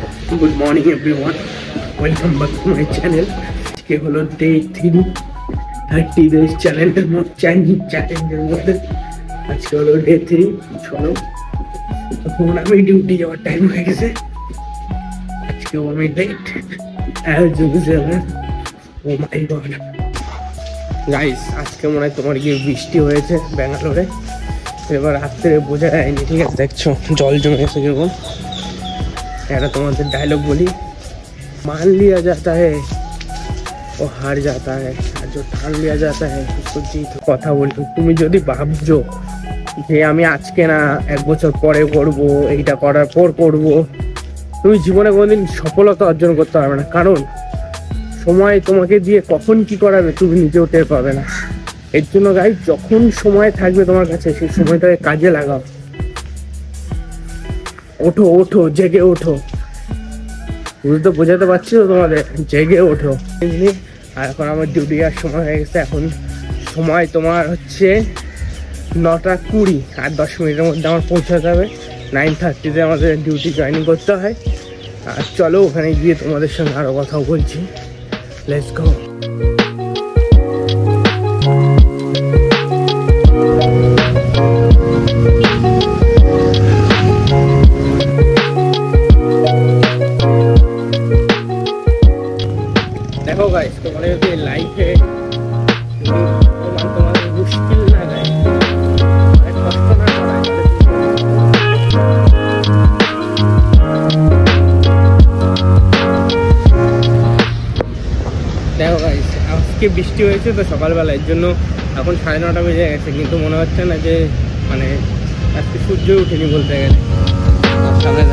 Good morning everyone, welcome back to my channel. আজকে হলো day 3 30 days চ্যালেঞ্জের মধ্যে আজকে হলো day 3। চলো এখন আমি ডিউটি যাওয়ার টাইম হয়ে গেছে। আজকে আমি late as usual। O my god guys, আজকে মনে হয় তোমার গিয়ে বৃষ্টি হয়েছে ব্যাঙ্গালোরে। এবার রাত্রে বোঝা যায়নি, ঠিক আছে? দেখছো জল জমে গেছে কিরকম। এটা তোমাদের ডায়লগ বলি, मान लिया जाता है वो हार जाता है और जो ठान लिया जाता है उसको जीत। কথা বলি, তুমি যদি ভাবছো যে আমি আজকে না এক বছর পরে করবো, এইটা করার পর করবো, তুমি জীবনে কোনোদিন সফলতা অর্জন করতে পারবে না। কারণ সময় তোমাকে দিয়ে কখন কি করাবে তুমি নিজেও টের পাবে না। এর জন্য গাইস, যখন সময় থাকবে তোমার কাছে সেই সময়টাকে কাজে লাগাও। ওঠো ওঠো, জেগে ওঠো। বুঝতে বোঝাতে পারছি তো তোমাদের, জেগে ওঠো। আর এখন আমার ডিউটি যাওয়ার সময় হয়ে গেছে। এখন সময় তোমার হচ্ছে 9:20 আর 10 মিনিটের মধ্যে আমার পৌঁছাতে হবে। 9:30-তে আমাদের ডিউটি জয়েনিং করতে হয়। আর চলো ওখানে গিয়ে তোমাদের সঙ্গে আরও কথাও বলছি। Let's go. দেখো গাইস, তোমার যদি লাইফে তোমাদের মুশকিল না যায়, কষ্ট না করায়, দেখো গাইস আজকে বৃষ্টি হয়েছে তো সকালবেলা, এর জন্য এখন 9:30 বেজে গেছে, কিন্তু মনে হচ্ছে না যে মানে আজকে সূর্য উঠেনি বলতে গেলে। সামনে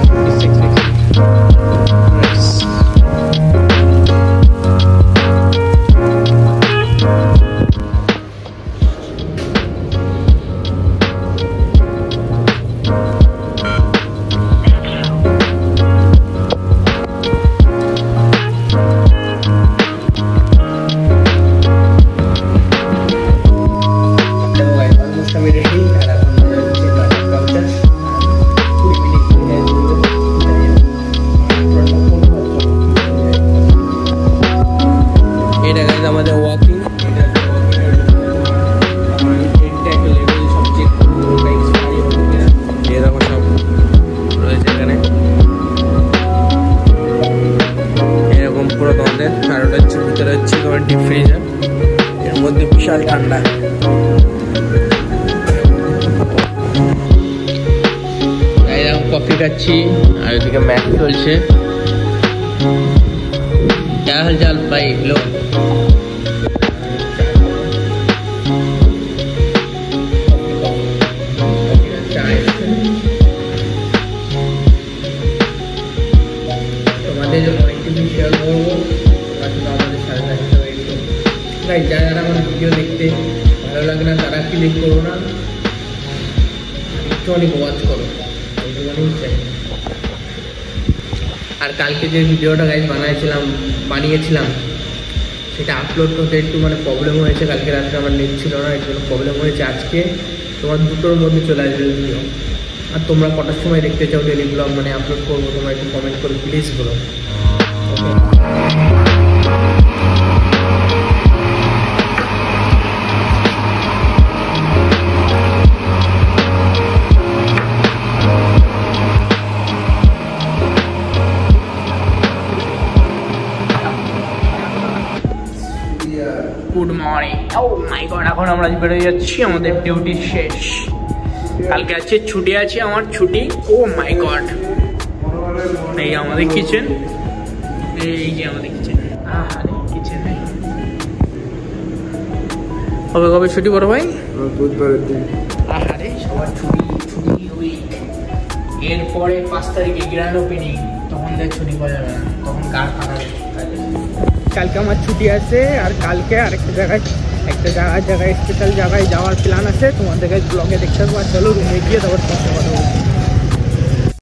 আমাদের ওয়াকিং, এরকম সব রয়েছে এখানে, এরকম পুরো তোমাদের। আর ওটা হচ্ছে ভিতরে হচ্ছে তোমার ডিপ ফ্রিজার, এর মধ্যে বিশাল ঠান্ডা। এরকম কফি খাচ্ছি আর এদিকে ম্যাচ চলছে। क्या हाल चाल भाई? लो তোমাদের জন্য একটু শেয়ার করবো, আমাদের সাথে থাকতে হবে। তাই যারা আমার ভিডিও দেখতে ভালো লাগে না তারা ক্লিক করো না, একটু অনেক ওয়াচ করো, এইটুকুনি চাই। আর কালকে যে ভিডিওটা গাইজ বানিয়েছিলাম সেটা আপলোড করতে একটু মানে প্রবলেম হয়েছে। কালকে রাত্রে আমার নেট ছিল না, এর জন্য প্রবলেম হয়েছে। আজকে তোমার 2টোর মধ্যে চলে আসবে ভিডিও। আর তোমরা কটার সময় দেখতে চাও ডেলি ব্লগ মানে আপলোড করবো, তোমরা একটু কমেন্ট করে প্লিজ বলো। Good morning. Oh my god, এখন আমরা বেরোয় যাচ্ছি, আমাদের ডিউটি শেষ। কালকে আছে ছুটি, আছে আমার ছুটি। ও মাই গড, এই আমাদের কিচেন, এই যে আমাদের কিচেন। কিচেনে কবে কবে ছুটি বড় ভাই? বুধবারের দিন। আরে সবার ছুটি উইক। এরপরে 5 তারিখে গ্র্যান্ড ওপেনিং, তখন দেখ ছুটি পাওয়া যাবে না, তখন কার ফাঁকা। কালকে আমার ছুটি আছে, আর কালকে আরেকটা জায়গায় স্পেশাল জায়গায় যাওয়ার প্ল্যান আছে। তোমাদের ব্লগে দেখতে পাবো। আর চলো রুমে গিয়ে তারপর কথা বলবো।